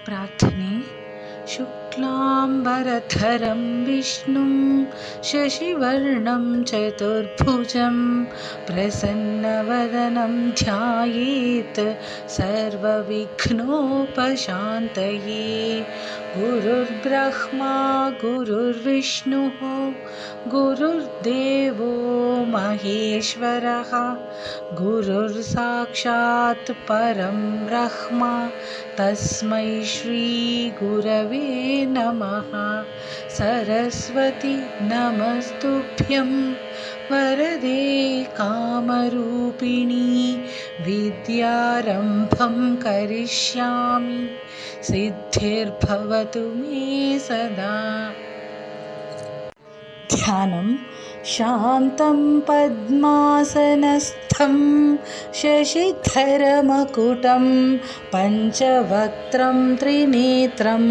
प्रार्थने। शुक्लाम्बरधरं विष्णुं शशिवर्णं चतुर्भुजं प्रसन्नवदनं ध्यायेत् सर्वविघ्नोपशान्तये। गुरुर्ब्रह्मा गुरुर्विष्णुः गुरुर्देवो महेश्वरः गुरुर्साक्षात् परं ब्रह्म तस्मै श्री गुरवे नमः। सरस्वती नमस्तुभ्यं वरदे कामरूपिणी विद्यारम्भं करिष्यामि सिद्धिर्भवतु मे सदा। ध्यानं शान्तं पद्मासनस्थं शशिधरमकुटं पञ्चवक्त्रं त्रिनेत्रं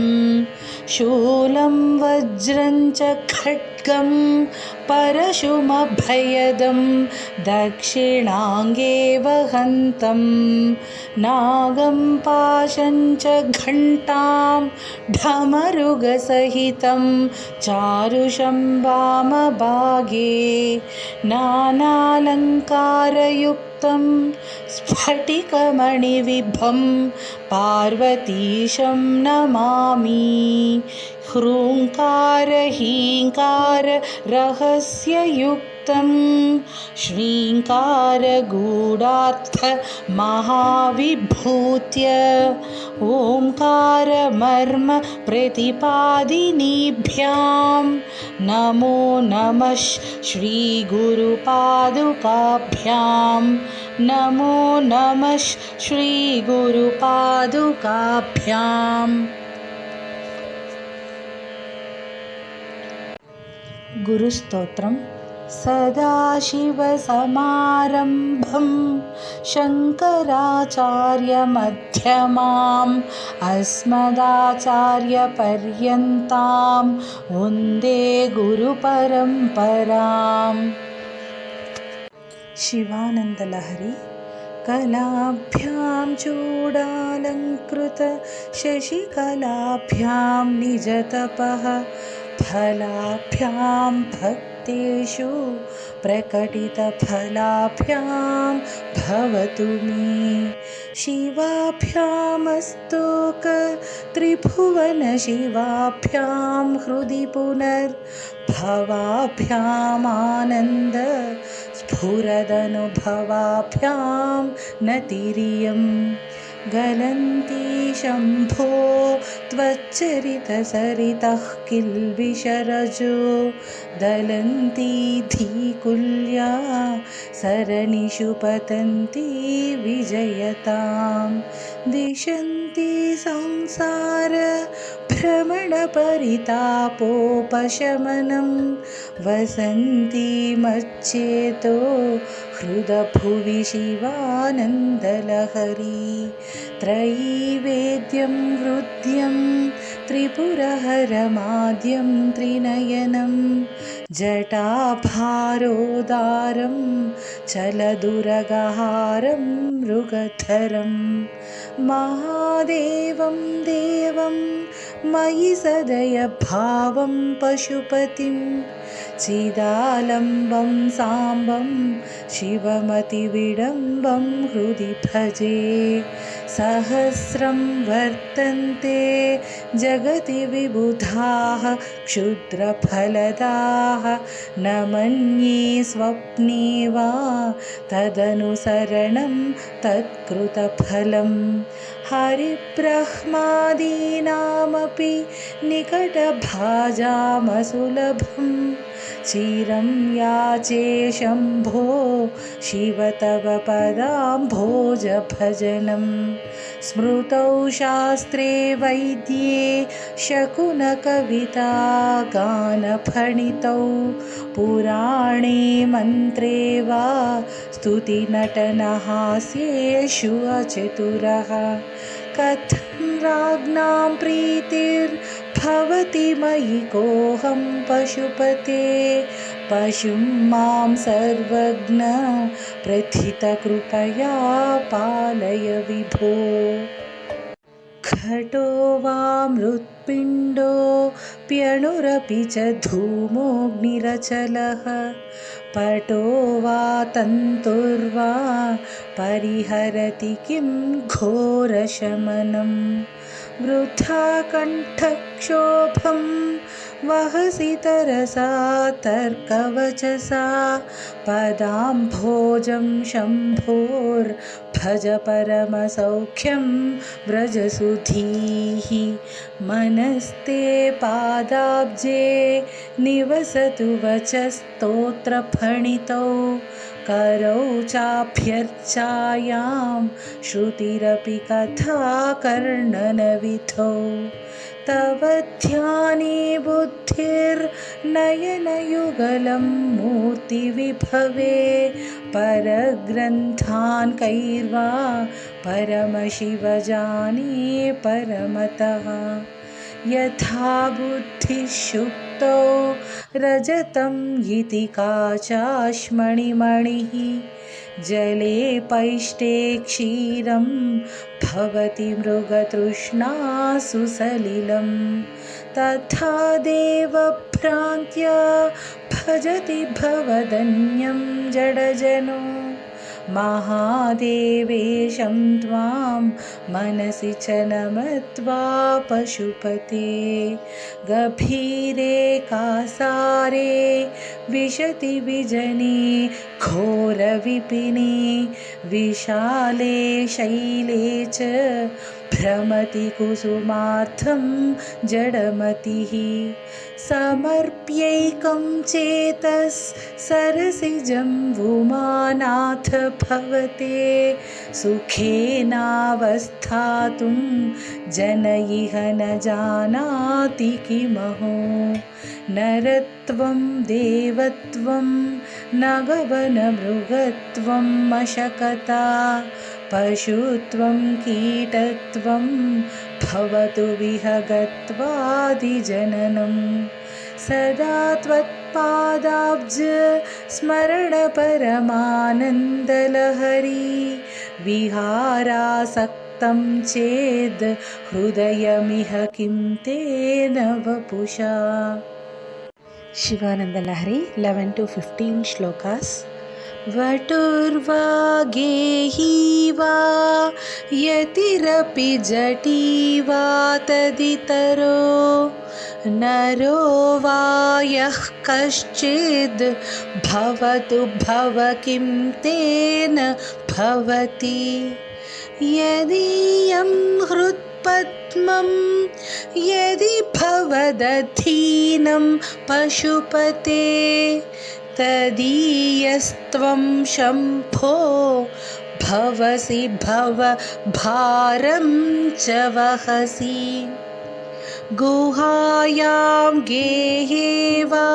शूलं वज्रं च खड्गं परशुमभयदं दक्षिणाङ्गे वहन्तं नागं पाशं च घण्टां ढमरुगसहितं चारुषं वामभागे नानालङ्कारयुक्तं स्फटिकमणिविभं पार्वतीशं नमामि। ह्रूङ्कार हीङ्कार रहस्ययुक्तं श्रीङ्कार गूढार्थ महाविभूत्य ओङ्कार मर्म प्रतिपादिनीभ्यां नमो नमः श्रीगुरुपादुकाभ्यां नमो नमः श्रीगुरुपादुकाभ्याम्। गुरुस्तोत्रं। सदाशिवसमारम्भं शङ्कराचार्यमध्यमाम् अस्मदाचार्यपर्यन्तां वन्दे गुरुपरम्पराम्। शिवानन्दलहरी। कलाभ्यां चूडालङ्कृत शशिकलाभ्यां निजतपः फलाभ्यां भक्तेषु प्रकटितफलाभ्यां भवतु मे। शिवाभ्यामस्तोक त्रिभुवनशिवाभ्यां हृदि पुनर्भवाभ्यामानन्द स्फुरदनुभवाभ्यां नतिरियं गलन्ति शम्भो त्वच्चरितसरितः किल्बिषरजो दलन्ति धीकुल्या सरणिषु पतन्ति विजयतां दिशन्ति संसार भ्रमणपरितापोपशमनं वसन्ति मच्चेतो हृदभुवि शिवानन्दलहरी। त्रयीवेद्यं हृद्यं त्रिपुरहरमाद्यं त्रिनयनं जटाभारोदारं चलदुरगहारं मृगधरं महादेवं देवं मयि सदयभावं पशुपतिं चिदालम्बं साम्बं शिवमतिविडम्बं हृदि भजे। सहस्रं वर्तन्ते जगति विबुधाः क्षुद्रफलदाः न मन्ये स्वप्ने वा तदनुसरणं तत्कृतफलं। हरिब्रह्मादीनामपि निकटभाजामसुलभं चिरं याचे शम्भो शिव तव पदाम्भोजभजनं। स्मृतौ शास्त्रे वैद्ये शकुनकविता गानफणितौ पुराणे मन्त्रे वा स्तुतिनटनहास्येषु अचतुरः। कथं राज्ञां प्रीतिर्भवति मयि कोऽहं पशुपते पशुं मां सर्वज्ञ प्रथितकृपया पालय विभो। घटो वा मृत्पिण्डोऽप्यणुरपि च धूमोऽग्निरचलः पटो वा तन्तुर्वा परिहरति किं घोरशमनं वृथा कण्ठक्षोभं वहसि तरसा तर्कवचसा पदाम्भोजं शम्भोर्भज परमसौख्यं व्रजसुधीः मनस्ते पादाब्जे निवसतु वचस्तोत्रफणितौ करौ चाभ्यर्चायां श्रुतिरपि कथा कर्णनविधौ तव ध्याने बुद्धिर्नयनयुगलं मूर्तिविभवे परग्रन्थान् कैर्वा परमशिव जाने परमतः यथा बुद्धिशुक्तौ रजतं इति काचाश्मणिमणिः जले पैष्टे क्षीरं भवति मृगतृष्णासु सलिलं तथा देवभ्रान्त्या भजति भवदन्यं जडजनो महादेवेशं त्वां मनसि च नमत्वा पशुपते गभीरे कासारे विशति विजने घोरविपिने विशाले शैले च भ्रमति कुसुमार्थं जडमतिः समर्प्यैकं चेतस् सरसिजं वुमानाथ भवते सुखेनावस्थातुं जन इह न जानाति किमहो नरत्वं देवत्वं नगवनमृगत्वं मशकता पशुत्वं कीटत्वं भवतु विहगत्वादिजननं सदा त्वत्पादाब्ज स्मरणपरमानन्दलहरी विहारासक्तं चेद् हृदयमिह किं तेन वपुषा। शिवानन्दलहरी 11 to 15 श्लोकास्। वटुर्वा गेही वा यतिरपि जटी वा तदितरो नरो वा यः कश्चिद् भवतु भव किं तेन भवति यदीयं हृत्पद्मं यदि भवदधीनं पशुपते तदीयस्त्वं शम्भो भवसि भव भारं च वहसि गुहायां गेहे वा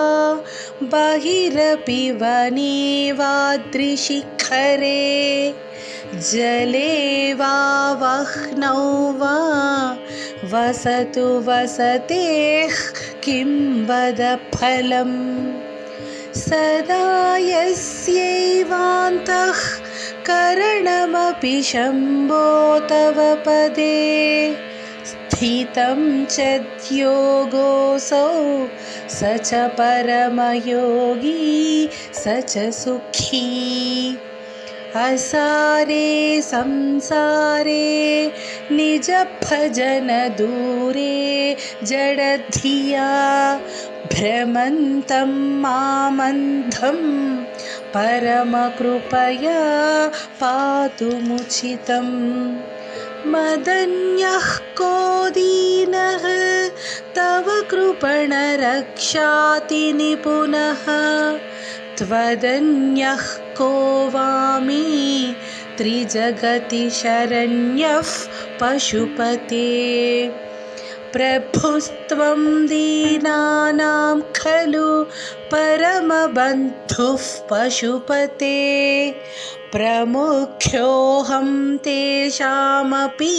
बहिरपि वने वाद्रिशिखरे जले वा वह्नौ वा वसतु वसतेः किं वद फलम् सदा यस्यैवान्तः करणमपि शम्भो तव पदे स्थितं च योगोऽसौ स च परमयोगी स च सुखी असारे संसारे निजभजन दूरे जडधिया भ्रमन्तं मामन्धं परमकृपया पातुमुचितं मदन्यः को दीनः तव कृपणरक्षाति निपुणः त्वदन्यः को वामी त्रिजगति शरण्यः पशुपते प्रभुस्त्वं दीनानां खलु परमबन्धुः पशुपते प्रमुख्योऽहं तेषामपि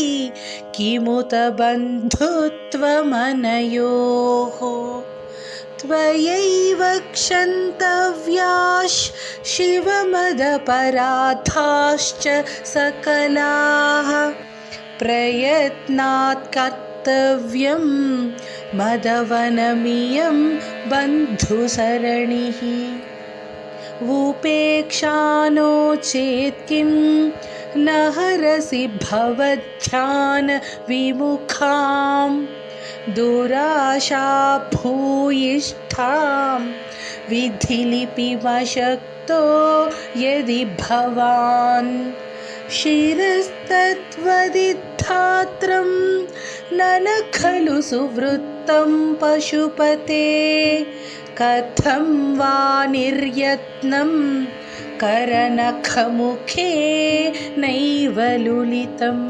किमुत बन्धुत्वमनयोः त्वयैव क्षन्तव्याः शिवमदपराधाश्च सकलाः प्रयत्नात् कर्तव्यं मदवनमियं बन्धुसरणिः उपेक्षा नो चेत् किं न हरसि भवध्यानविमुखां दुराशा भूयिष्ठां विधिलिपिमशक्तो यदि भवान् शिरस्तत्त्वदिद्धात्रं न खलु सुवृत्तं पशुपते कथं वा निर्यत्नं करनखमुखे नैव लुलितम्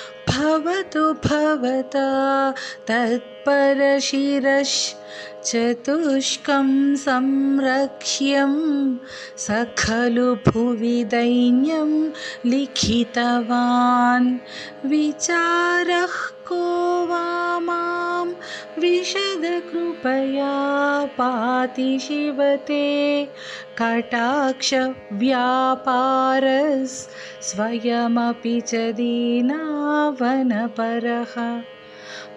विरिञ्चिर्दीर्घायुर्भवतु भवता तत्परशिरश्चतुष्कं संरक्ष्यं स खलु भुवि दैन्यं लिखितवान् विचारः को वा मां विशदकृपया पाति शिवते कटाक्षव्यापारस् स्वयमपि च दीनावनपरः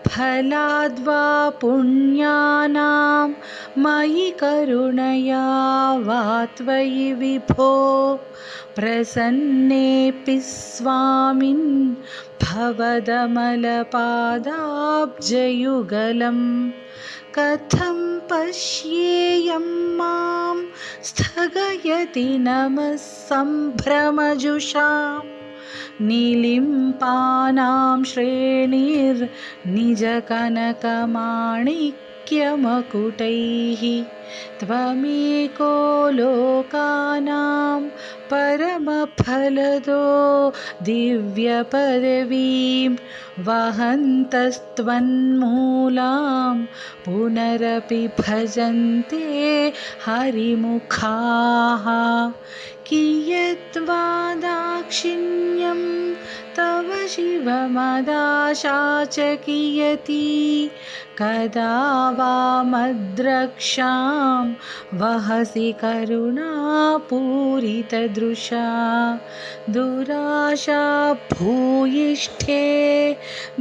फलाद्वा पुण्यानां मयि करुणया वा त्वयि विभो प्रसन्नेऽपि स्वामिन् भवदमलपादाब्जयुगलं कथं पश्येयं मां स्थगयति नमः सम्भ्रमजुषाम् निलिम्पानां श्रेणिर्निजकनकमाणिक्यमकुटैः त्वमेको लोकानां परमफलदो दिव्यपदवीं वहन्तस्त्वन्मूलां पुनरपि भजन्ते हरिमुखाः कियद्वा दाक्षिण्यं तव शिवमदाशा च कियती कदा वा मद्रक्षां वहसि करुणापूरितदृशा दुराशा भूयिष्ठे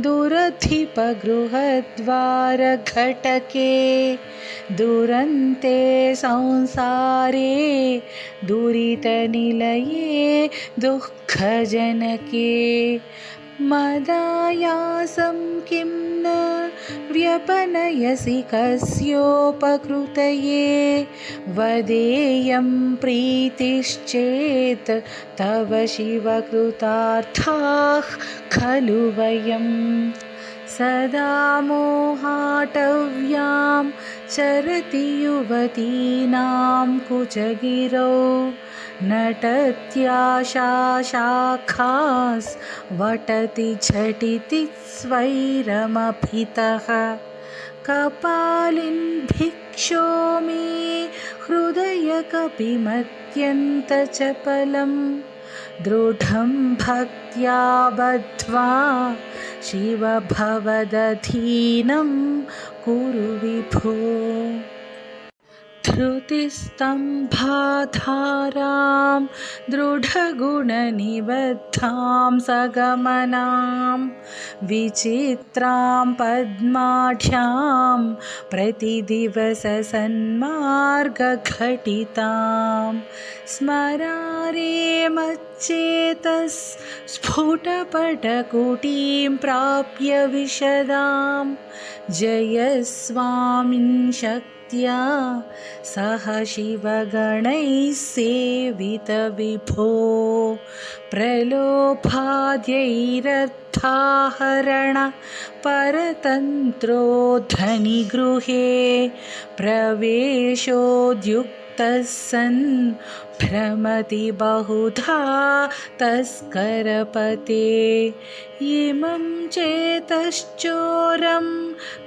दुरधिपगृहद्वारघटके दुरन्ते संसारे दुरितनिलये दुःखजनके मदायासं किं न व्यपनयसि कस्योपकृतये वदेयं प्रीतिश्चेत् तव शिवकृतार्थाः खलु वयं सदा मोहाटव्यां चरति युवतीनां कुचगिरौ नटत्याशाखास्वटति झटिति स्वैरमभितः कपालिन् भिक्षो मे हृदयकपिमत्यन्तचपलं दृढं भक्त्या बद्ध्वा शिव भवदधीनं कुरु विभो धृतिस्तम्भाधारां दृढगुणनिबद्धां सगमनां विचित्रां पद्माढ्यां प्रतिदिवससन्मार्गघटितां स्मरारे मच्चेतस् स्फुटपटकुटीं प्राप्य विशदां जयस्वामिन् शक्त्या सह शिवगणैः सेवितविभो प्रलोभाद्यैरर्थाहरण परतन्त्रो धनिगृहे प्रवेशोद्युक्तः सन् भ्रमति बहुधा तस्करपते इमं चेतश्चोरं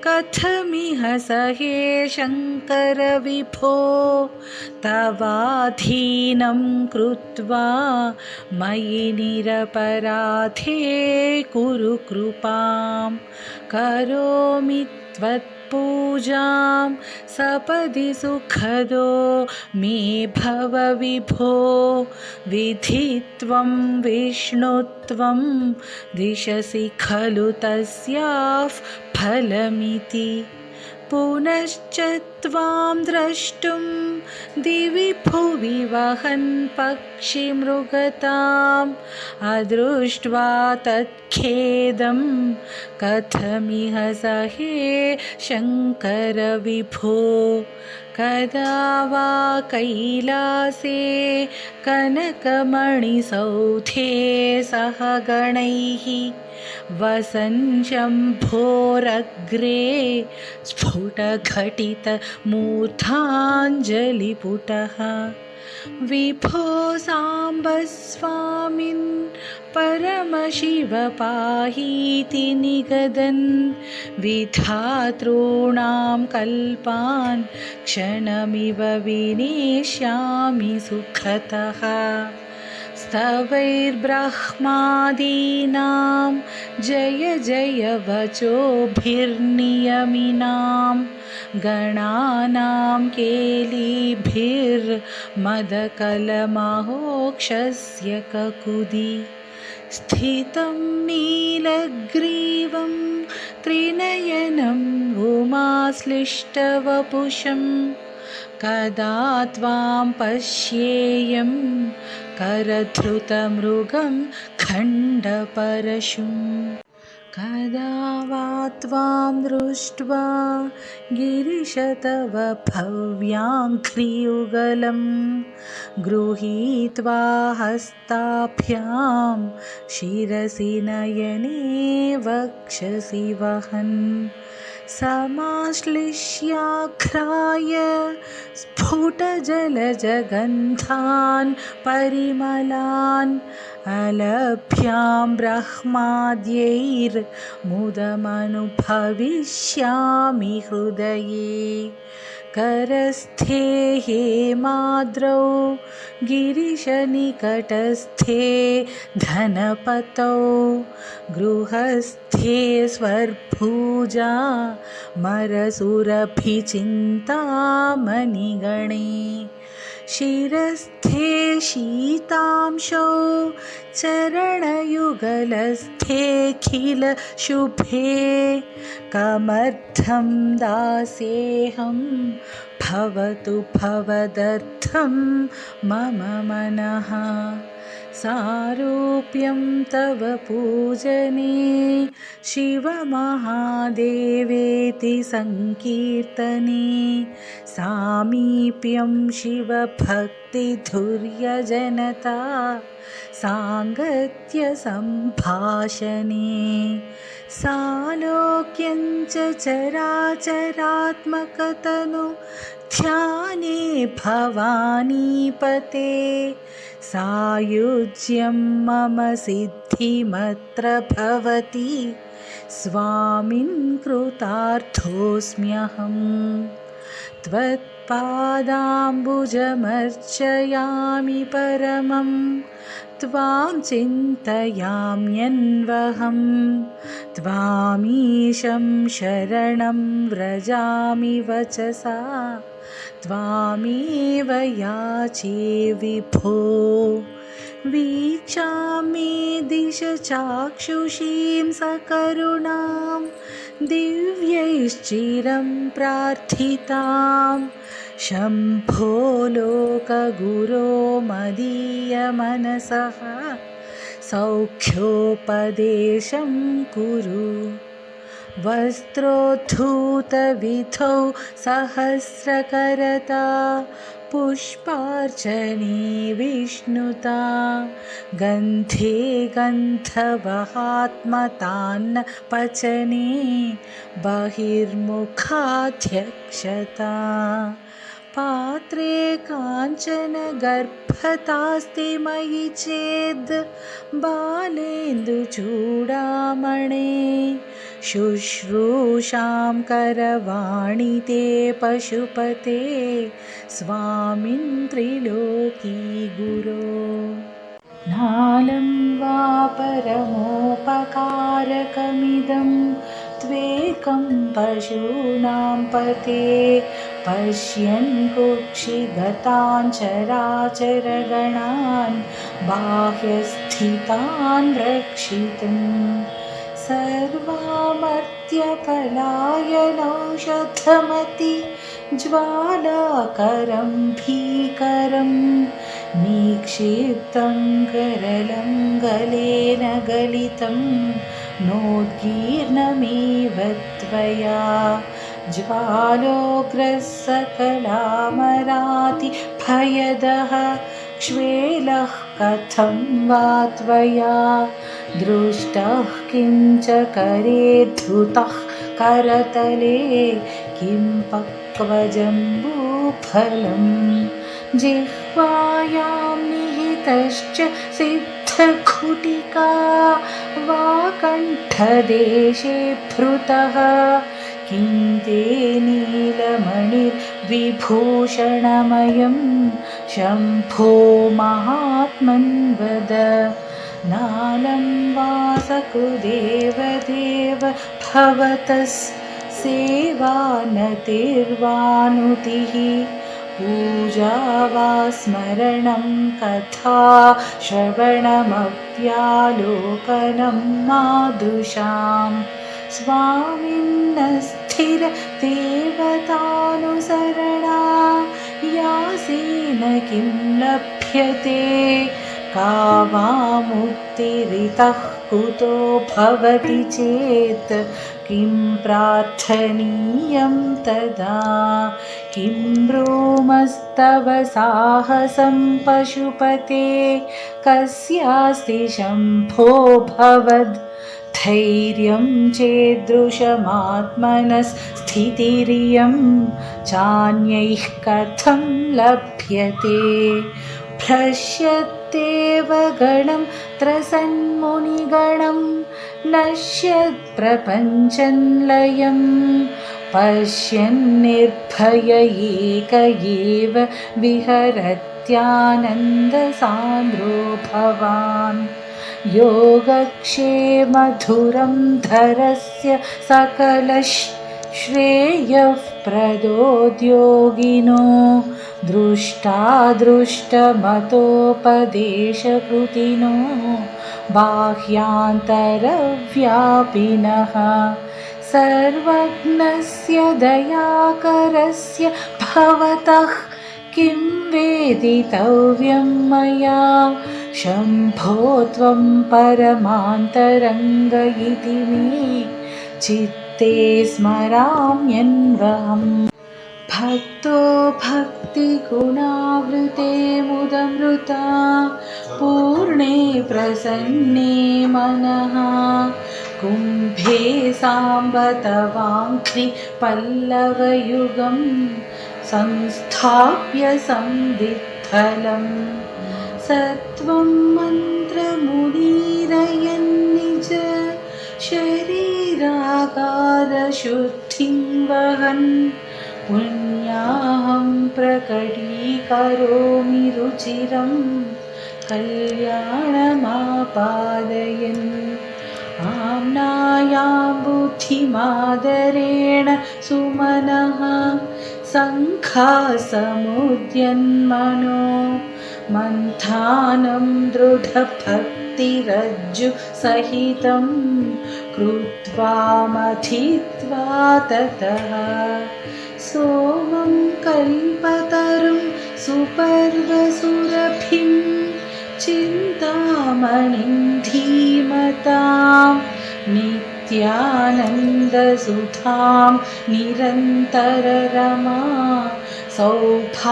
कथमिह सहे शङ्कर विभो तवाधीनं कृत्वा मयि निरपराधे कुरु कृपां करोमि त्वत् पूजां सपदि सुखदो मे भव विभो विधित्वं विष्णुत्वं दिशसि खलु तस्याः फलमिति पुनश्च त्वां द्रष्टुं दिवि भुवि वहन् पक्षिमृगताम् अदृष्ट्वा तत्खेदं कथमिह सहे शङ्कर विभो कदा वा कैलासे कनकमणिसौधे सह गणैः वसन् शम्भोरग्रे स्फुटघटितमूर्धाञ्जलिपुटः विभो साम्ब स्वामिन् परमशिव पाहीति निगदन् विधातॄणां कल्पान् क्षणमिव विनेष्यामि सुखतः स्तवैर्ब्रह्मादीनां जय जय वचोभिर्नियमिनां गणानां केलिभिर्मदकलमहोक्षस्य ककुदि स्थितं नीलग्रीवं त्रिनयनं उमाश्लिष्टवपुषं कदा त्वां पश्येयं करधृतमृगं खण्डपरशुं कदा वा त्वां दृष्ट्वा गिरिश तव भव्याङ्घ्रियुगलं गृहीत्वा हस्ताभ्यां शिरसि नयने वक्षसि वहन् समाश्लिष्याघ्राय स्फुटजलजगन्धान् परिमलान् अलभ्यां ब्रह्माद्यैर्मुदमनुभविष्यामि हृदये करस्थे हेमाद्रौ गिरिशनिकटस्थे धनपतौ गृहस्थे स्वर्भुजा मरसुरभिचिन्तामणिगणे शिरस्थे शीतांशौ चरणयुगलस्थेऽखिलशुभे कमर्थं दासेऽहं भवतु भवदर्थं मम मनः सारूप्यं तव पूजने शिवमहादेवेति संकीर्तने सामीप्यं शिवभक्तिधुर्यजनता साङ्गत्य सम्भाषणे सालोक्यं च चराचरात्मकतनु ध्याने भवानीपते सायुज्यं मम सिद्धिमत्र भवति स्वामिन् कृतार्थोऽस्म्यहम् त्वत्पादाम्बुजमर्चयामि परमं त्वां चिन्तयाम्यन्वहं त्वामीशं शरणं व्रजामि वचसा त्वामेव याचे विभो वीक्षामि दिश चाक्षुषीं सकरुणां दिव्यैश्चिरं प्रार्थितां शम्भो लोकगुरो मदीयमनसः सौख्योपदेशं कुरु वस्त्रोद्धूतविधौ सहस्रकरता पुष्पार्चने विष्णुता गन्धे गन्धवहात्मतान्न पचने बहिर्मुखाध्यक्षता पात्रे काञ्चन गर्भतास्ति मयि चेद् बालेन्दुचूडामणे शुश्रूषां करवाणि ते पशुपते स्वामिन् त्रिलोकी गुरो नालं वा परमोपकारकमिदं त्वेकं पशूनां पते पश्यन् कुक्षिगतान् चराचरगणान् बाह्यस्थितान् रक्षितुं सर्वामर्त्यपलायनौषधमति ज्वालाकरं भीकरं निक्षिप्तं करलं गलेन गलितं नोद्गीर्णमेव त्वया ज्वालोग्रस्सकलामराति भयदः क्ष्वेलः कथं वा त्वया दृष्टः किञ्च करे धृतः करतले किं पक्वजम्बूफलं जिह्वायां निहितश्च सिद्धघुटिका वा कण्ठदेशे भृतः किं ते नीलमणिर्विभूषणमयं शम्भो महात्मन् वद नालं वासकृदेव देव भवतस्सेवानतिर्वानुतिः पूजा वा स्मरणं कथा श्रवणमव्यालोकनं मादृशां स्वामिन्नस्थिरदेवतानुसरणा यासेन किं लभ्यते का वा मुक्तिरितः कुतो भवति चेत् किं प्रार्थनीयं तदा किं ब्रूमस्तव साहसं पशुपते कस्यास्ति शम्भो भवद् धैर्यं चेदृशमात्मनस्थितिरियं चान्यैः कथं लभ्यते भ्रश्यत्येव गणं त्रसन्मुनिगणं नश्यत्प्रपञ्चन्लयं पश्यन्निर्भय एक एव विहरत्यानन्दसान्द्रो भवान् योगक्षेमधुरं धरस्य सकलश्रेयःप्रदोद्योगिनो दृष्टादृष्टमतोपदेशकृतिनो बाह्यान्तरव्यापिनः सर्वज्ञस्य दयाकरस्य भवतः किं वेदितव्यं मया शम्भो त्वं परमान्तरङ्ग इति मे चित्ते स्मराम्यन्वहम् भक्तो भक्तिगुणावृते मुदमृता पूर्णे प्रसन्ने मनः कुम्भे साम्बतवाङ्घ्रि पल्लवयुगं संस्थाप्य संवित्फलं सत्वं मन्त्रमुदीरयन्निज शरीरागारशुद्धिं वहन् पुण्याहं प्रकटीकरोमि रुचिरं कल्याणमापादयन् आम्नायां बुद्धिमादरेण सुमनः सङ्घासमुद्यन्मनो मन्थानं दृढभक्तिरज्जुसहितं कृत्वा मथित्वा ततः सोमं कल्पतरुं सुपर्वसुरभिं चिन्तामणिं धीमतां नित्यानन्दसुधां निरन्तररमा सौभाग्यमातन्वते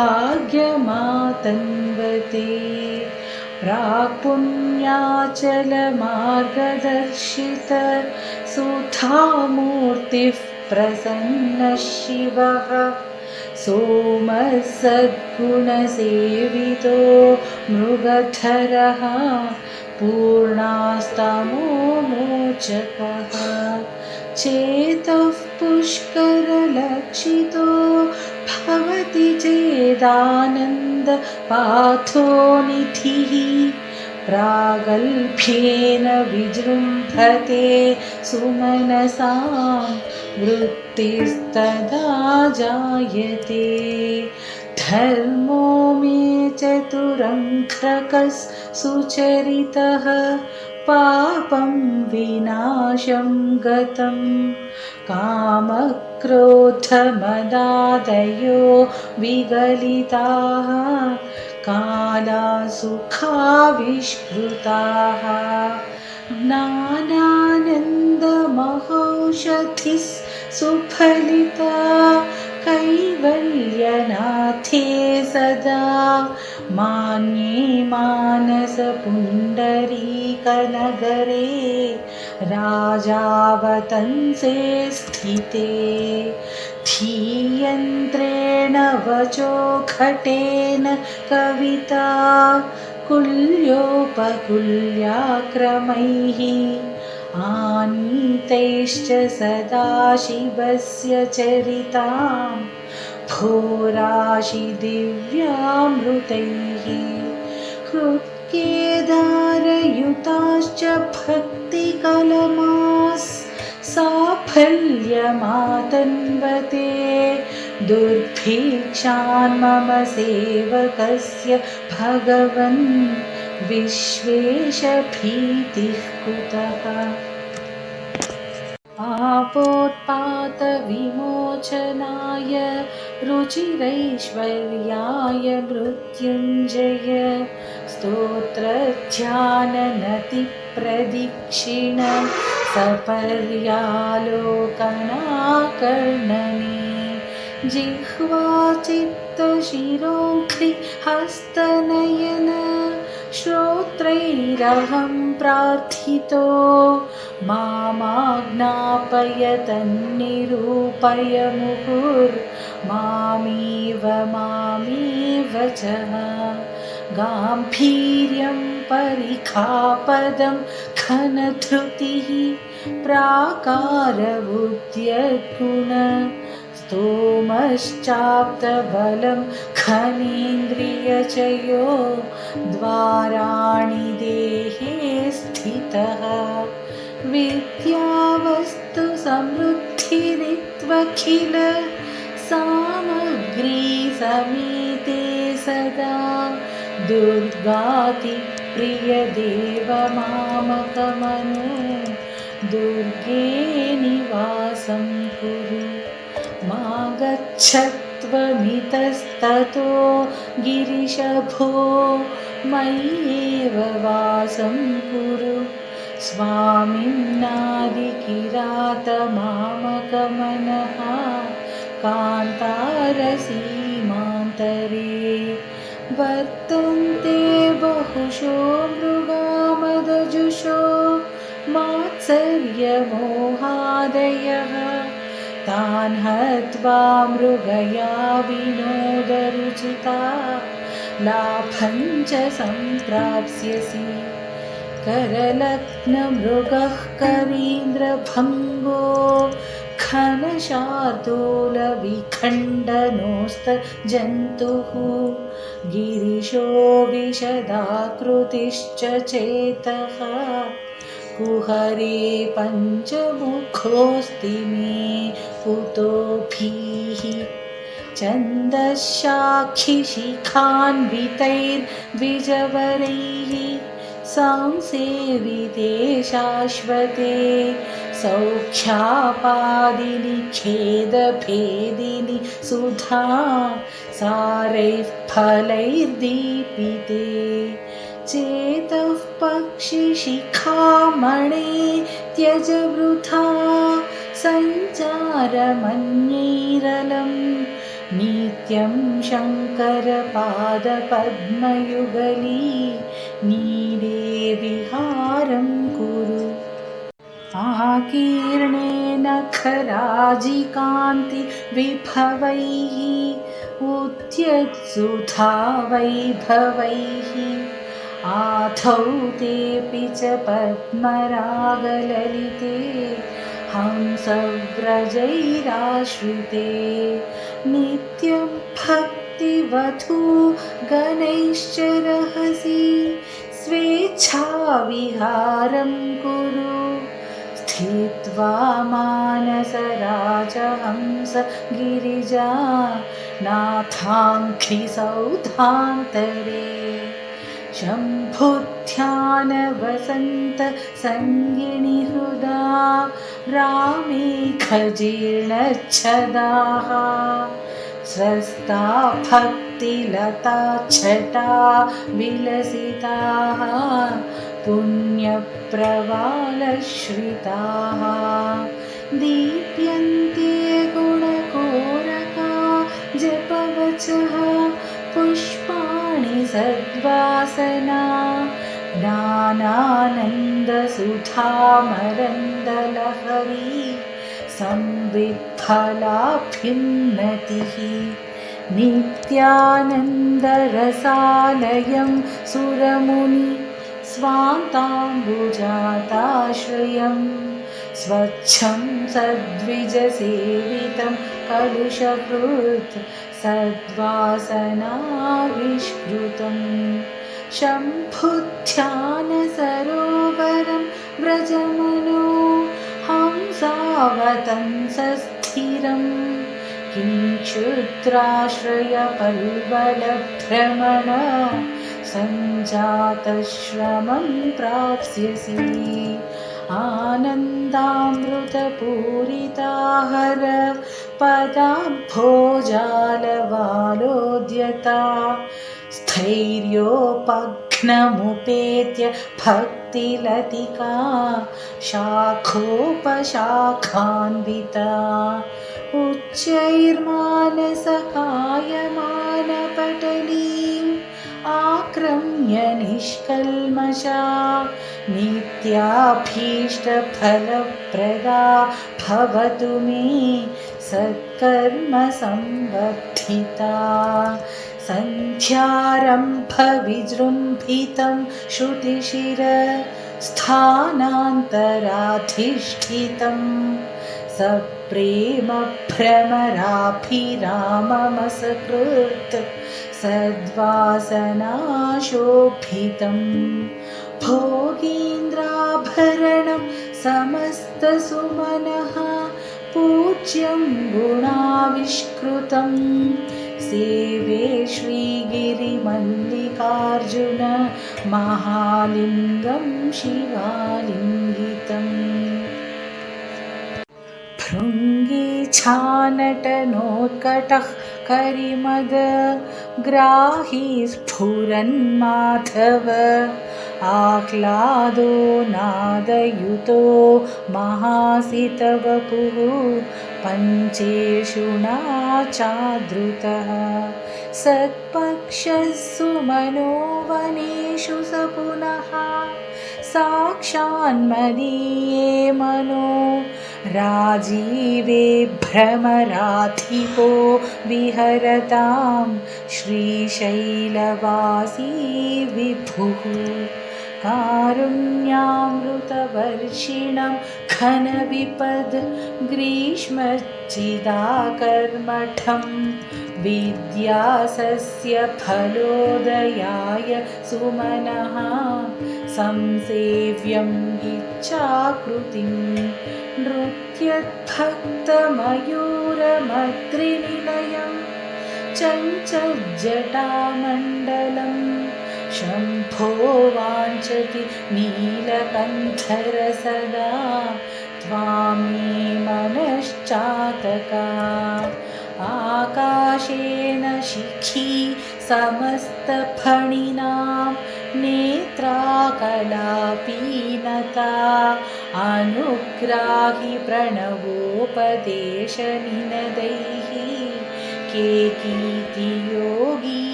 प्राक्पुण्याचलमार्गदर्शित सुधामूर्तिः प्रसन्नः शिवः सोमः सद्गुणसेवितो मृगधरः पूर्णास्तमोमोचकः चेतः पुष्करलक्षितो भवति चेदानन्दपाथो निधिः प्रागल्भ्येन विजृम्भते सुमनसां वृत्तिस्तदा जायते धर्मो मे चतुरङ्घ्रकः सुचरितः पापं विनाशं गतं कामक्रोधमदादयो विगलिताः कालासुखाविष्कृताः ज्ञानानन्दमहौषधिः सुफलिता कैवल्यनाथे सदा मान्ये मानसपुण्डरीकनगरे राजावतंसे स्थिते धीयन्त्रेण वचोघटेन कविता कुल्योपकुल्याक्रमैः आनीतैश्च सदाशिवस्य चरितां भोराशिदिव्यामृतैः हृत्केदारयुताश्च भक्तिकलमास् साफल्यमातन्वते दुर्भिक्षान् मम सेवकस्य भगवन् विश्वेशभीतिः कुतः पापोत्पातविमोचनाय रुचिरैश्वर्याय मृत्युञ्जय स्तोत्रध्याननतिप्रदक्षिण सपर्यालोकनाकर्णने जिह्वाचित्तशिरोङ्घ्रि हस्तनयन श्रोत्रैरहं प्रार्थितो मामाज्ञापय तन्निरूपय मुहुर्मामेव चः गाम्भीर्यं परिखापदं घनधृतिः प्राकारबुद्ध्यद्गुण स्तोमश्चाप्तबलं घनेन्द्रियचयो द्वाराणि देहे स्थितः विद्यावस्तु समृद्धिरित्वखिल सामग्री समेते सदा दुर्गातिप्रियदेव मामकमनो दुर्गे निवासं कुरु मा गच्छत्वमितस्ततो गिरिशभो मय्येव वासं कुरु स्वामिन्नादिकिरातमामकमनः कान्तारसीमान्तरे वर्तन्ते बहुशो मृगामदजुषो मात्सर्यमोहादयः तान् हत्वा मृगया विनोदरुचिता लाभं च सम्प्राप्स्यसि करलग्नमृगः करीन्द्रभङ्गो घनशार्दूलविखण्डनोस्तजन्तुः गिरिशो विशदाकृतिश्च चेतः कुहरे पञ्चमुखोऽस्ति मे पुतोभिः छन्दश्शाखिशिखान्वितैर्द्विजवरैः संसेविते शाश्वते सौख्यापादिनि खेदभेदिनि सुधा सारैः फलैर्दीपिते चेतः पक्षिशिखामणे त्यज वृथा सञ्चारमन्यैरलम् नित्यं शङ्करपादपद्मयुगली नीरे विहारं कुरु आकीर्णेन खराजिकान्ति विभवैः उद्यत्सुधा वैभवैः आधौ तेऽपि च पद्मरागललिते हंसव्रजैराश्रिते नित्यं भक्तिवधू गणैश्च रहसि स्वेच्छया इच्छाविहारं कुरु स्थित्वा मानसराजहंस गिरिजा नाथाङ्घ्रिसौधान्तरे शम्भुध्यानवसन्त सङ्गिणि हृदा रामेघजीर्णच्छदाः स्वस्था भक्तिलता छटा विलसिताः पुण्यप्रवालश्रिताः दीप्यन्ते गुणकोरका जपवचः पुष्पाणि सद्वासना ज्ञानानन्दसुधामरन्दलहरी संवित्फलाभ्युन्नतिः नित्यानन्दरसालयं सुरमुनि स्वान्ताम्बुजाताश्रयं स्वच्छं सद्विजसेवितं कलुषहृत् सद्वासनाविष्कृतं शम्भुध्यानसरोवरं व्रजमनो हंसावतंसस्थिरं किञ्चित्राश्रयपल्वलभ्रमण सञ्जातश्रमं प्राप्स्यसि आनन्दामृतपूरिताहर पदाम्भोजालवालोद्यता स्थैर्योपघ्नमुपेत्य भक्तिलतिका शाखोपशाखान्विता उच्चैर्मानसकायमानपटलीम् आक्रम्य निष्कल्मषा नित्याभीष्टफलप्रदा भवतु मे सत्कर्मसंवर्धिता सन्ध्यारम्भविजृम्भितं श्रुतिशिर स्थानान्तराधिष्ठितं सप्रेमभ्रमराभिराममसकृत् सद्वासनाशोभितं भोगीन्द्राभरणं समस्तसुमनः पूज्यं गुणाविष्कृतं सेवे श्रीगिरिमल्लिकार्जुन महालिङ्गं शिवालिङ्गितम् भृङ्गी छानटनोत्कटः करिमद ग्राही स्फुरन्माधव आह्लादो नादयुतो महासितवपुः पञ्चेषु नाचादृतः सत्पक्षस्सु मनोवनेषु स पुनः साक्षान्मदीये मनो राजीवे भ्रमराधिपो विहरतां श्रीशैलवासी विभुः कारुण्यामृतवर्षिणं घनविपद् ग्रीष्मच्चिदाकर्मठं विद्यासस्य फलोदयाय सुमनः संसेव्यं इच्छाकृतिं नृत्यद्भक्तमयूरमद्रिनिलयं चञ्चज्जटामण्डलं शम्भो वाञ्छति नीलकण्ठर सदा त्वामे मनश्चातका आकाशेन शिखी समस्तफणिनां नेत्राकलापीनता अनुग्राहि प्रणवोपदेशनिनदैः केकीतियोगीयते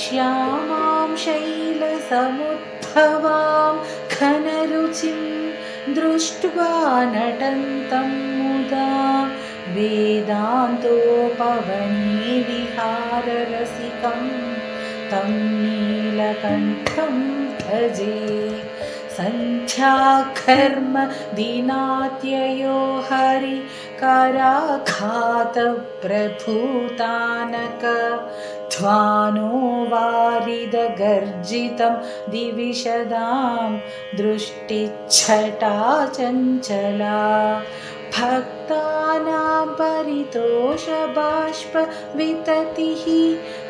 श्यामां शैलसमुद्भवां घनरुचिं दृष्ट्वा नटन्तं मुदा वेदान्तोपवने विहाररसिकं तं नीलकण्ठं भजे सन्ध्याकर्म दिनात्ययो हरि कराघातप्रभूतानक ध्वानो वारिदगर्जितं दिविशदां दृष्टिच्छटा चञ्चला भक्तानां परितोषबाष्पविततिः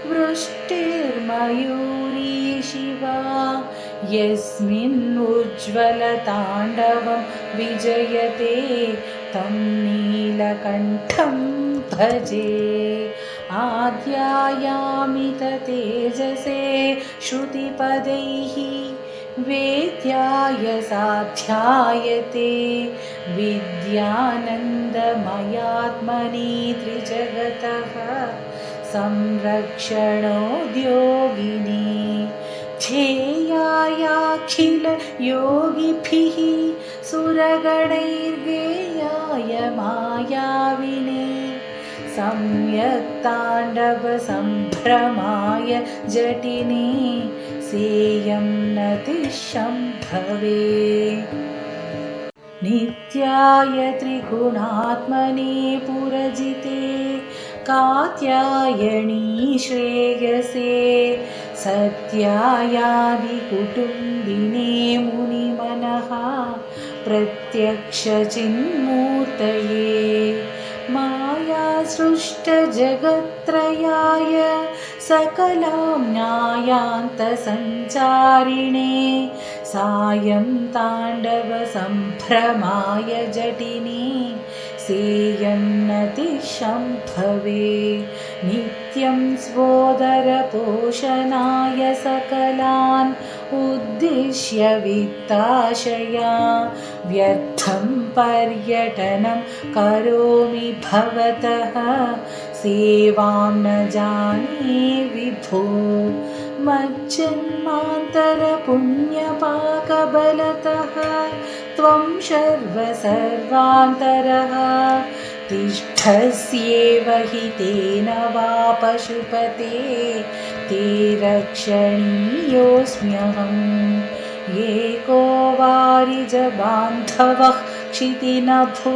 वृष्टिर्मयूरी शिवा यस्मिन् उज्ज्वलताण्डवं विजयते तं नीलकण्ठं भजे आद्यायामिततेजसे श्रुतिपदैः वेद्याय साध्यायते विद्यानन्दमयात्मनि त्रिजगतः संरक्षणोद्योगिनी ध्येयायाखिलयोगिभिः सुरगणैर्गेयाय मायाविने सम्यक्ताण्डवसम्भ्रमाय जटिने सेयं नतिशम्भवे नित्याय त्रिगुणात्मने पुरजिते कात्यायनी श्रेयसे सत्यायादिकुटुम्बिने मुनिमनः प्रत्यक्षचिन्मूर्तये मायासृष्टजगत्त्रयाय सकलां न्यायान्तसञ्चारिणे सायं ताण्डवसम्भ्रमाय जटिने सेयं नतिशम्भवे नित्यं स्वोदरपोषणाय सकलान् उद्दिश्य वित्ताशया व्यर्थं पर्यटनं करोमि भवतः सेवां न जाने विभो मज्जन्मान्तरपुण्यपाकबलतः त्वं सर्वान्तरः तिष्ठस्येव हि तेन वा पशुपते ते रक्षणीयोऽस्म्यहम् एको वारिजबान्धवः क्षितिनभो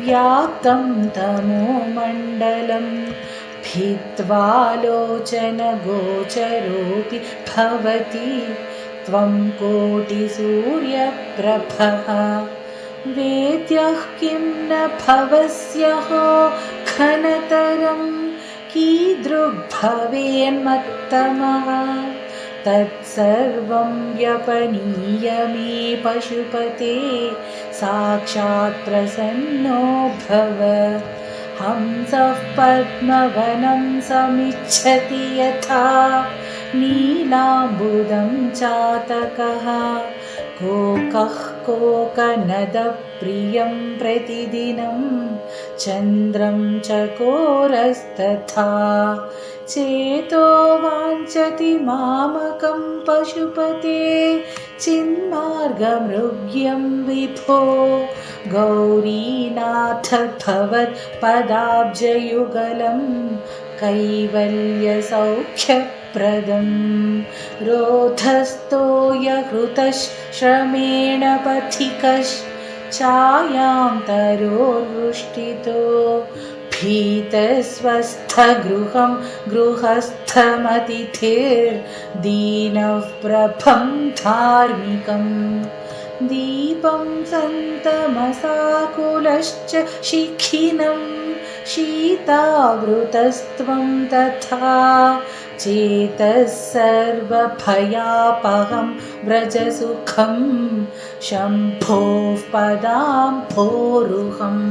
व्याप्तं तमोमण्डलं भित्त्वालोचनगोचरोऽपि भवति त्वं कोटिसूर्यप्रभः वेद्यः किं न भवस्यहो घनतरं कीदृग्भवेन्मत्तमः तत्सर्वं व्यपनीय मे पशुपते साक्षात् प्रसन्नो भव हंसः पद्मवनं समिच्छति यथा नीलाम्बुदं चातकः कोकः कोकनदप्रियं प्रतिदिनं चन्द्रं चकोरस्तथा चेतो वाञ्छति मामकं पशुपते चिन्मार्गमृग्यं विभो गौरीनाथ भवत्पदाब्जयुगलं कैवल्यसौख्यप्रदं रोधस्थो यहृतश्रमेण पथिकश्चायां तरोर्वृष्टितो भीतस्वस्थगृहं गृहस्थमतिथिर्दीनः प्रभं धार्मिकं दीपं सन्तमसाकुलश्च शिखिनं शीतावृतस्त्वं तथा चेतः सर्वभयापहं व्रजसुखं शम्भोः पदाम्भोरुहम्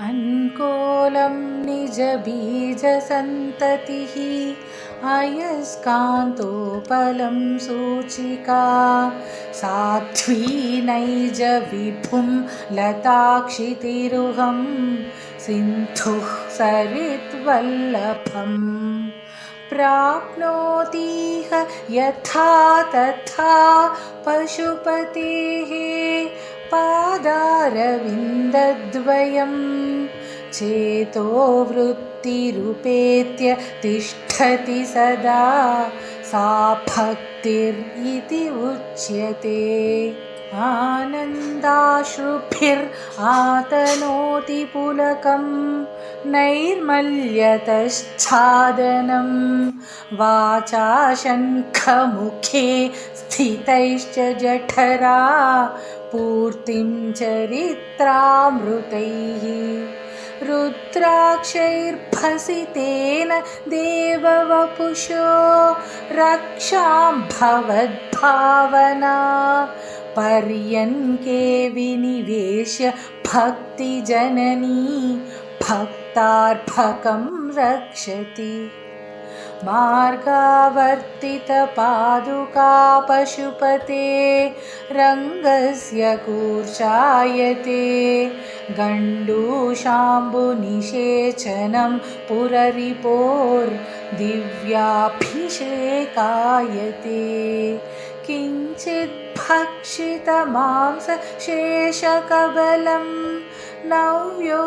अन्कोलं निजबीजसन्ततिः अयस्कान्तोपलं सूचिका साध्वी नैजविभुं लताक्षितिरुहं सिन्धुः सरित्वल्लभम् प्राप्नोतीह यथा तथा पशुपतेः पादारविन्दद्वयं चेतो वृत्तिरुपेत्य तिष्ठति सदा सा भक्तिरिति उच्यते। आनन्दाश्रुभिरातनोति पुलकं नैर्मल्यतश्चादनं वाचा शङ्खमुखे स्थितैश्च जठरा पूर्तिं चरित्रामृतैः रुद्राक्षैर्भसितेन देववपुषो रक्षां भवद्भावना पर्यङ्के विनिवेश्य भक्तिजननी भक्तार्भकं रक्षति। मार्गावर्तितपादुका पशुपते रङ्गस्य कूर्चायते गण्डूशाम्बुनिषेचनं पुररिपोर्दिव्याभिषेकायते किञ्चित् भक्षितमांसशेषकबलं नव्योपहारायते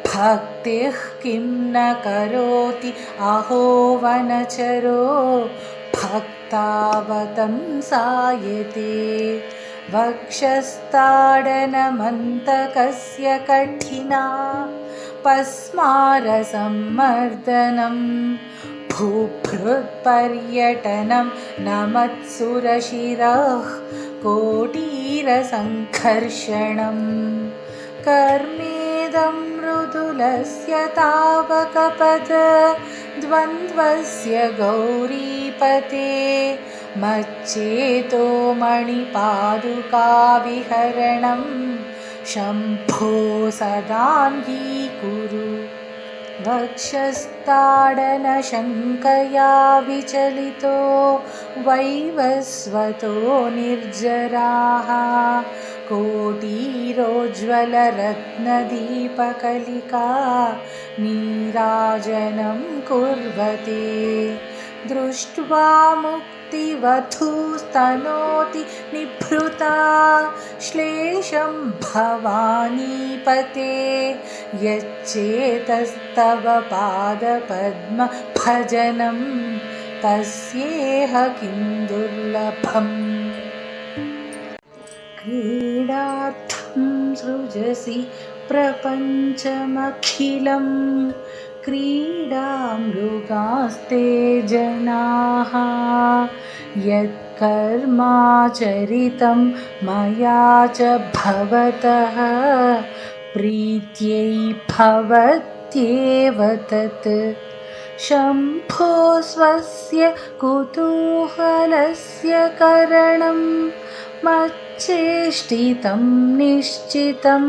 भक्तिः किं न करोति अहो वनचरो भक्तावतंसायते वक्षस्ताडनमन्तकस्य कठिना पस्मारसम्मर्दनं भूभृत्पर्यटनं नमत्सुरशिरः कोटीरसङ्कर्षणम् कर्मेदं मृदुलस्य तावकपदद्वन्द्वस्य गौरीपते मच्चेतो मणिपादुकाविहरणं शम्भो सदाङ्गीकुरु। वक्षस्ताडनशङ्कया विचलितो वैवस्वतो निर्जराः कोटीरोज्ज्वलरत्नदीपकलिका नीराजनं कुर्वते दृष्ट्वा मुक्तिवधूस्तनोति निभृता श्लेषं भवानीपते यच्चेतस्तव पादपद्मभजनं तस्येह किं दुर्लभम्। क्रीडार्थं सृजसि प्रपञ्चमखिलं क्रीडामृगास्ते जनाः यत्कर्माचरितं मया च भवतः प्रीत्यै भवत्येव तत् शम्भो स्वस्य कुतूहलस्य करणं मच्चेष्टितं निश्चितं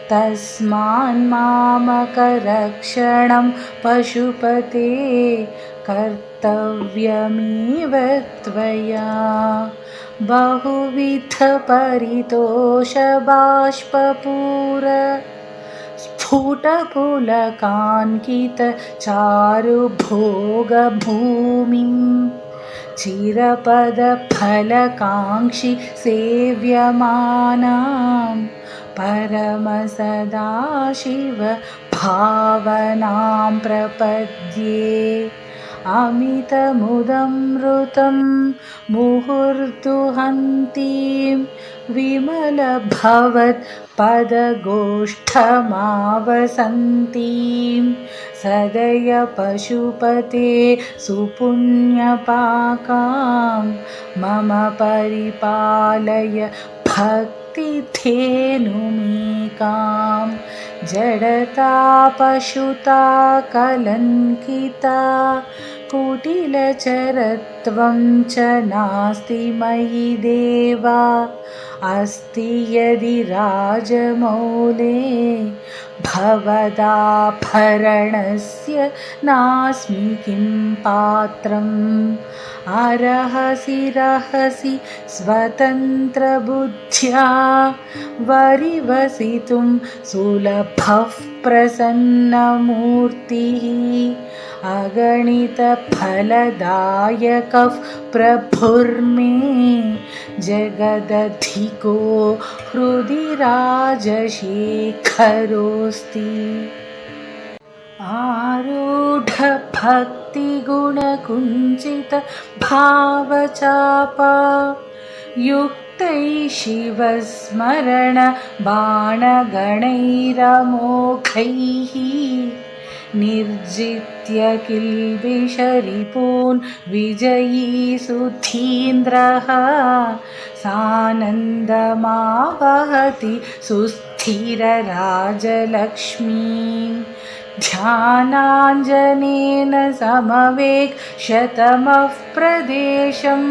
तस्मान्मामकरक्षणं पशुपते कर्तव्यमेव त्वया बहुविधपरितोषबाष्पपूर स्फुटपुलकाङ्कितचारुभोगभूमिं चिरपदफलकाङ्क्षि सेव्यमानां परमसदाशिव भावनां प्रपद्ये अमितमुदमृतं मुहुर्दुहन्तीं विमलभवत्पदगोष्ठमावसन्तीं सदय पशुपते सुपुण्यपाकां मम परिपालय भक्तिधेनुमेकां जडता पशुता कलङ्किता कुटिलचरत्वं च नास्ति मयि देवा अस्ति यदि राजमौले भवदाभरणस्य नास्मि किं पात्रम् अर्हसि रहसि स्वतन्त्रबुद्ध्या वरिवसितुं सुलभः प्रसन्नमूर्तिः अगणितफलदायकः प्रभुर्मे जगदधिको हृदि राजशेखरोऽस्ति। आरूढभक्तिगुणकुञ्चितभावचापा युक्तैः शिवस्मरणबाणगणैरमोघैः निर्जित्य किल्बिषरिपून् विजयी सुधीन्द्रः सानन्दमावहति सुस्थिरराजलक्ष्मीम् ध्यानाञ्जनेन समवेक्ष्यतमः प्रदेशम्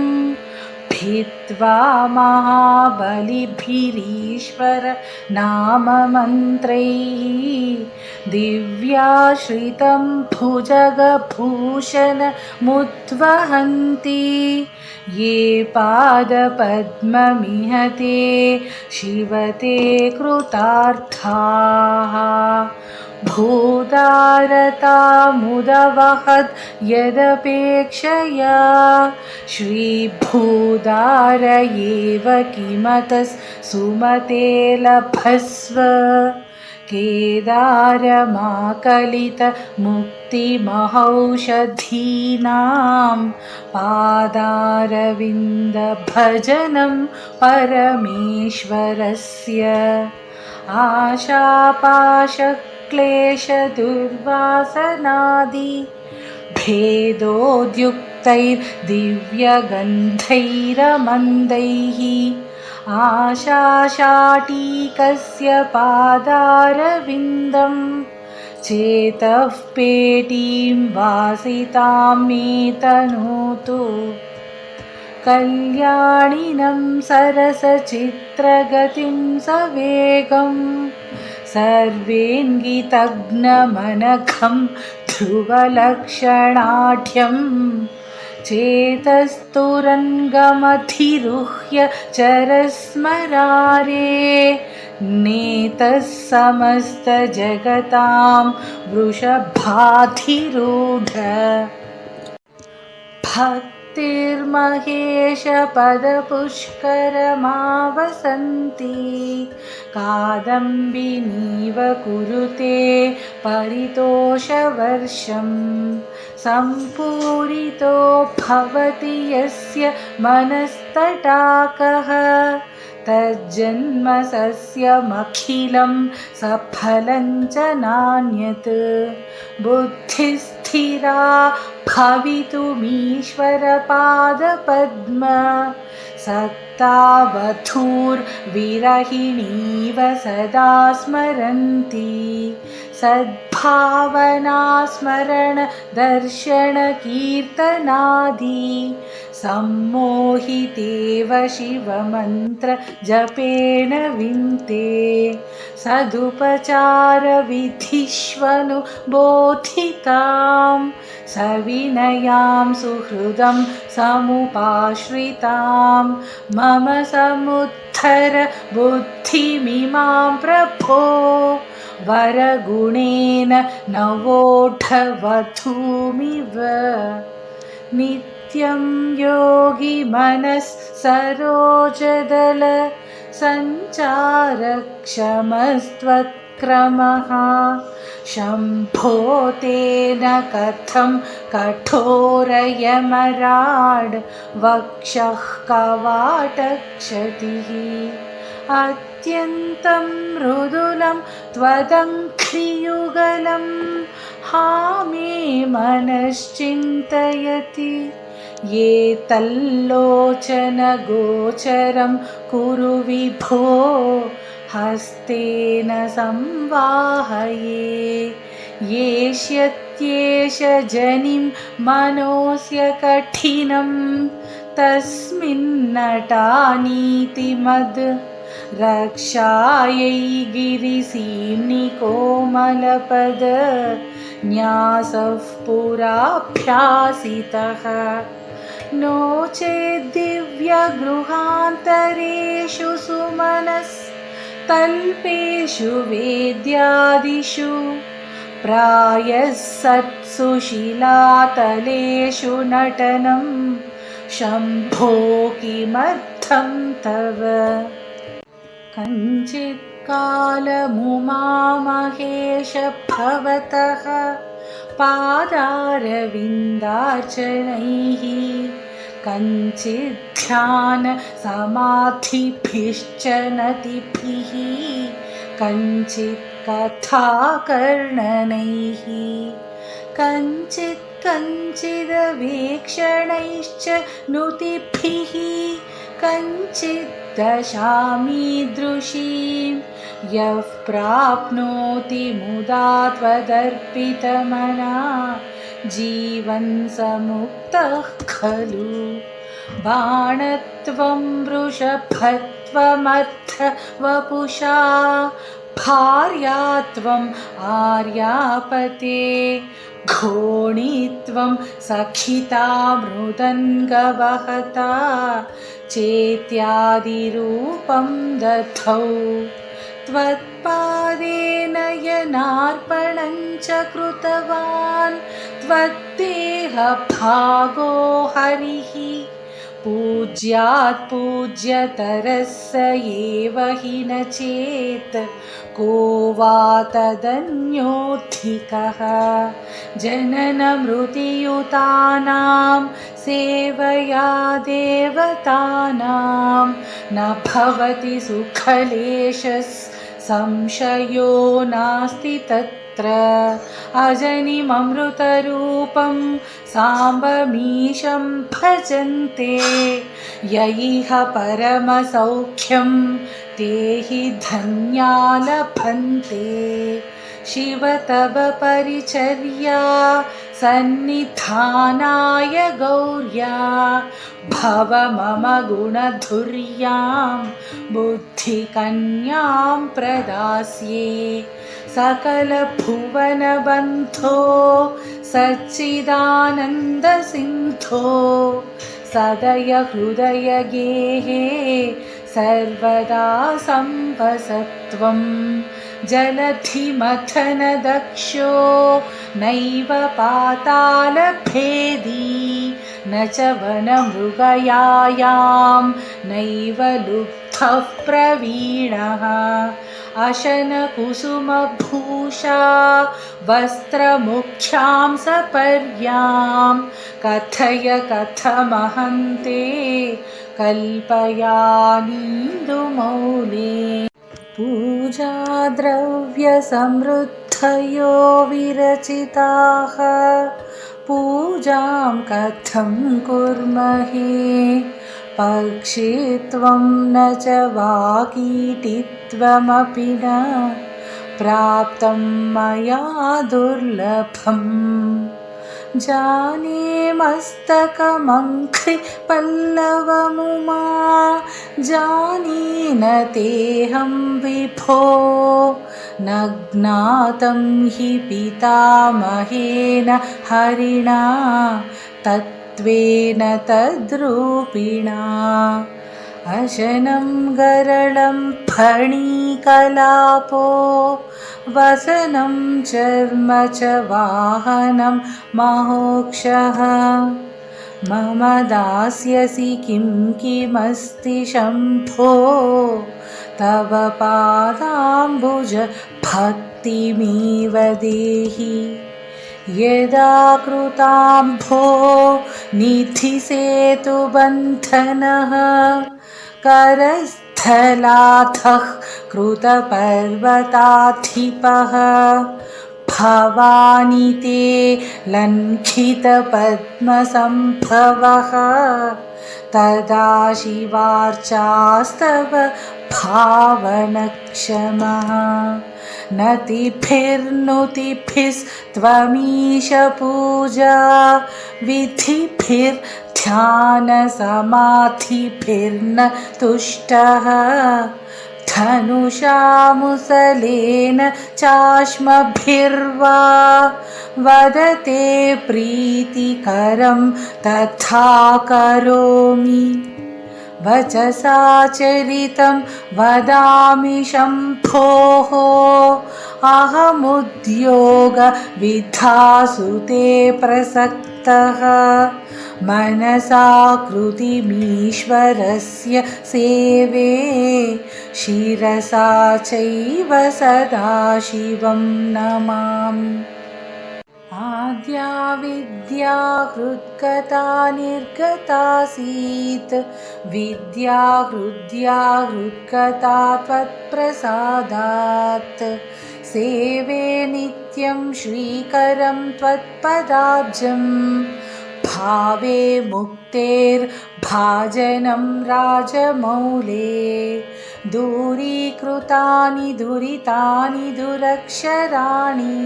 भित्त्वा महाबलिभिरीश्वर नाममन्त्रैः दिव्याश्रितं भुजगभूषणमुद्वहन्ति ये पादपद्ममिह ते शिवते कृतार्थाः भूदारतामुदवहद् यदपेक्षया श्रीभूदार एव किमतः लभस्व केदारमाकलितमुक्तिमहौषधीनां पादारविन्दभजनं परमेश्वरस्य आशापाशक्लेशदुर्वासनादि भेदोद्युक्तैर्दिव्यगन्धैरमन्दैः आशाशाटीकस्य पादारविन्दं चेतः पेटीं वासितां मे तनोतु कल्याणिनं सरसचित्रगतिं सवेगं सर्वेङ्गितघ्नमनघं ध्रुवलक्षणाढ्यं चेतस्तुरङ्गमधिरुह्य चरस्मरारे नेतः समस्तजगतां वृषभाधिरूढ भक्तिर्महेशपदपुष्करमावसन्ति कादम्बिनीव कुरुते परितोषवर्षं सम्पूरितो भवति यस्य मनस्तटाकः तज्जन्म सस्यमखिलं सफलं च नान्यत् बुद्धिस्थिरा भवितुमीश्वरपादपद्म सक्तावधूर्विरहिणीव सदा स्मरन्ति सद्भावना स्मरण दर्शन कीर्तनादि सम्मोहितेव शिवमन्त्र जपेन विन्ते सदुपचारविधिष्वनुबोधितां सविनयां सुहृदं समुपाश्रितां मम समुद्धर बुद्धिमिमां प्रभो वरगुणेन नवोढवधूमिव नित्यं योगी मनस्सरोजदल सञ्चारक्षमस्त्वत्क्रमः शम्भो तेन कथं कठोरयमराड् वक्षः कवाटक्षतिः अत्यन्तं मृदुलं त्वदङ्घ्रियुगलं हा मे मनश्चिन्तयति ये तल्लोचनगोचरं कुरु विभो हस्तेन संवाहये येष्यत्येष जनिं मनोऽस्य कठिनं तस्मिन्नटानीतिमद् रक्षायै गिरिसीम्निकोमलपद न्यासः पुराभ्यासितः नो चेद्दिव्यगृहान्तरेषु सुमनस्तल्पेषु वेद्यादिषु प्रायः सत्सु शिलातलेषु नटनं शम्भो किमर्थं तव कञ्चित् कालमुमामहेश भवतः पादारविन्दार्चनैः कञ्चित् ध्यानसमाधिभिश्च नतिभिः कञ्चित् कथाकर्णनैः कञ्चिदवीक्षणैश्च नुतिभिः कञ्चित् दशामीदृशीं यः प्राप्नोति मुदा त्वदर्पितमना जीवन् समुक्तः खलु बाणत्वं वृषभत्वमर्थवपुषा भार्यात्वम् आर्यापते घोणीत्वं सखिता मृदङ्गवहता चेत्यादिरूपं दधौ त्वत्पादे नयनार्पणं च कृतवान् त्वद्देहभागो हरिः पूज्यात् पूज्यतरः स एव हि न चेत् को वा तदन्योऽधिकः जननमृतियुतानां सेवया देवतानां न भवति सुखलेशः संशयो नास्ति तत्र अजनिममृतरूपं साम्बमीशं भजन्ते यैह परमसौख्यं ते हि धन्या लभन्ते शिव तव परिचर्या सन्निधानाय गौर्या भव मम गुणधुर्यां बुद्धिकन्यां प्रदास्ये सकलभुवनबन्धो सच्चिदानन्दसिन्धो सदय हृदय गेहे सर्वदा संवसत्वं जलधिमथनदक्षो नैव पातालभेदी न च वनमृगयायां नैव लुब्धः प्रवीणः अशनकुसुमभूषा वस्त्रमुख्यां सपर्यां कथय कथमहन्ते कल्पयानीन्दुमौले पूजाद्रव्यसमृद्धयो विरचिताः पूजां कथं कुर्महे पक्षित्वं न च वाकीटित्वमपि न प्राप्तं मया दुर्लभम् जाने मस्तकमङ्घ्रिपल्लवमुमा जाने न तेऽहं विभो न ज्ञातं हि पितामहेन हरिणा तत्त्वेन तद्रूपिणा अशनं गरलं फणीकलापो वसनं चर्म च वाहनं महोक्षः मम दास्यसि किं किमस्ति शम्भो तव पादाम्बुज भक्तिमेव देहि यदा कृताम्भो निधिसेतुबन्धनः करस्थलाथः कृतपर्वताधिपः भवानि ते लङ्घितपद्मसम्भवः तदा शिवार्चास्तव भावनक्षमः नतिभिर्नुतिभिस्त्वमीश पूजा विधिभिर्ध्यानसमाधिभिर्न तुष्टः धनुषा मुसलेन चाश्मभिर्वा वदते प्रीतिकरं तथा करोमि वचसा चरितं वदामि शम्भोः अहमुद्योगविधासु ते प्रसक्तः मनसाकृतिमीश्वरस्य सेवे शिरसा चैव सदाशिवं नमामि। आद्या विद्या हृद्गता निर्गतासीत् विद्या हृद्या हृद्गता त्वत्प्रसादात् सेवे नित्यं श्रीकरं त्वत्पदाब्जं भावे मुक्तेर्भाजनं राजमौले दूरीकृतानि दुरितानि दुरक्षराणि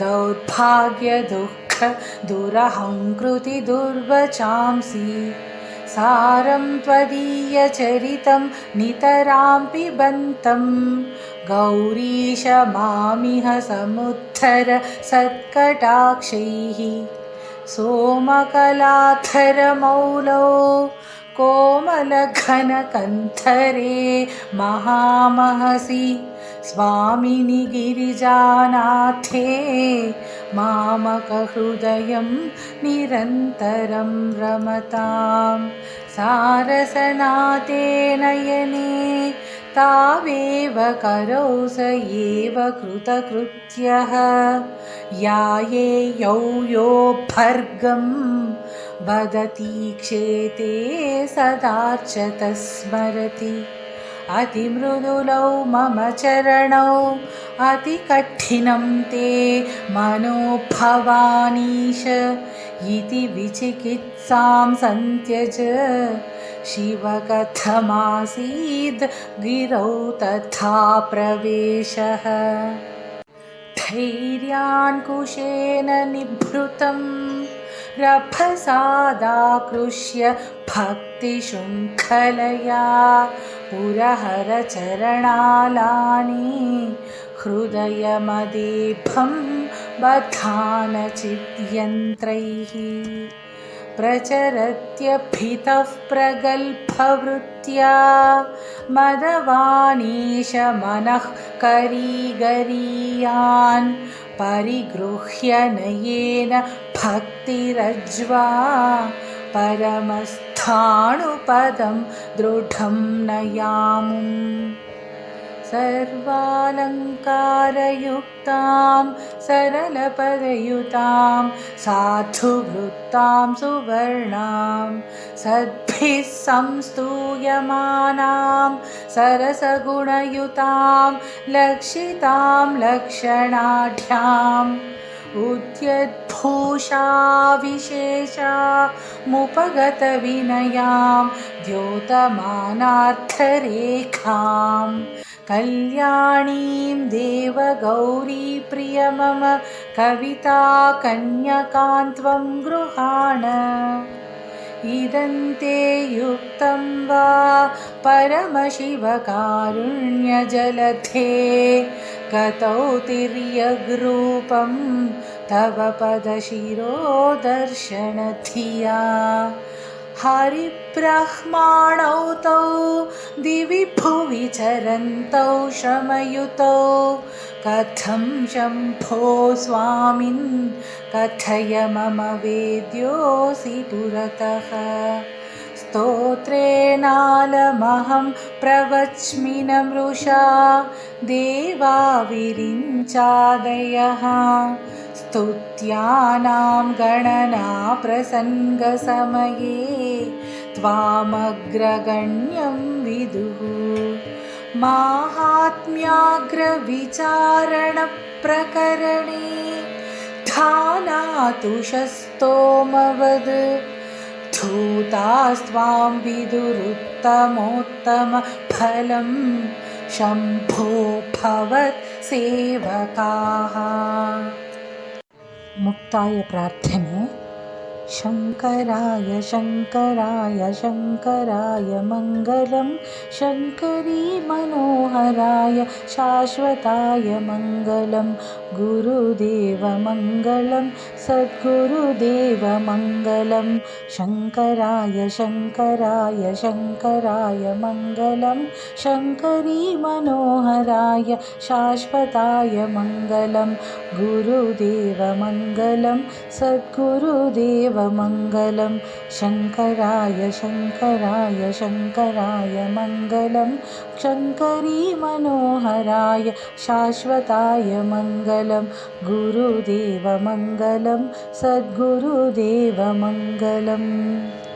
दौर्भाग्यदुःख दुरहङ्कृति दुर्वचांसि सारं त्वदीयचरितं नितरां पिबन्तं गौरीश मामिह समुद्धर सत्कटाक्षैः सोमकलाधरमौलौ कोमलघनकन्धरे महामहसि स्वामिनि गिरिजानाथे मामकहृदयं निरन्तरं रमतां सारसनाते नयने तावेव करौ स एव कृतकृत्यः यायेयौ यो भर्गं वदति क्षेते सदार्चत स्मरति अतिमृदुलौ मम चरणौ अतिकठिनं ते मनोभवानीश इति विचिकित्सां सन्त्यज शिव कथमासीद् गिरौ तथा प्रवेशः धैर्याङ्कुशेन निभृतं रभसादाकृष्य भक्तिशृङ्खलया पुरहरचरणालानि हृदयमदेभं बधानचिद्यन्त्रैः प्रचरत्यभितः प्रगल्भवृत्त्या मदवानीश मनः करीगरीयान् परिगृह्य नयेन भक्तिरज्वा परमस्थाणुपदं दृढं नयामुम् सर्वालङ्कारयुक्तां सरलपदयुतां साधुवृत्तां सुवर्णां सद्भिः संस्तूयमानां सरसगुणयुतां लक्षितां लक्षणाढ्याम् उद्यद्भूषा विशेषामुपगतविनयां द्योतमानार्थरेखां कल्याणीं देवगौरीप्रिय मम कविता कन्यकां त्वं गृहाण इदन्ते युक्तं वा परमशिवकारुण्यजलधे गतौ तिर्यग्रूपं तव पदशिरोदर्शनधिया हरिब्रह्माणौ तौ दिवि भुवि चरन्तौ श्रमयुतौ कथं शम्भो स्वामिन् कथय मम वेद्योऽसि पुरतः स्तोत्रेणालमहं प्रवच्मि न मृषा देवा विरिञ्चादयः स्तुत्यानां गणना प्रसङ्गसमये त्वामग्रगण्यं विदुः माहात्म्याग्रविचारणप्रकरणे ध्यानातुषस्तोमवद् धूतास्त्वां विदुरुत्तमोत्तमफलं शम्भो भवत्सेवकाः। मुक्ताय प्रार्थने। शङ्कराय शङ्कराय शङ्कराय मङ्गलं शङ्करी मनोहराय शाश्वताय मङ्गलं गुरुदेव मङ्गलं सद्गुरुदेवमङ्गलं शङ्कराय शङ्कराय शङ्कराय मङ्गलं शङ्करी मनोहराय शाश्वताय मङ्गलं गुरुदेवमङ्गलं सद्गुरुदेवमङ्गलं शङ्कराय शङ्कराय शङ्कराय मङ्गलं शङ्करी मनोहराय शाश्वताय मङ्गलं गुरुदेवमङ्गलं सद्गुरुदेवमङ्गलम्।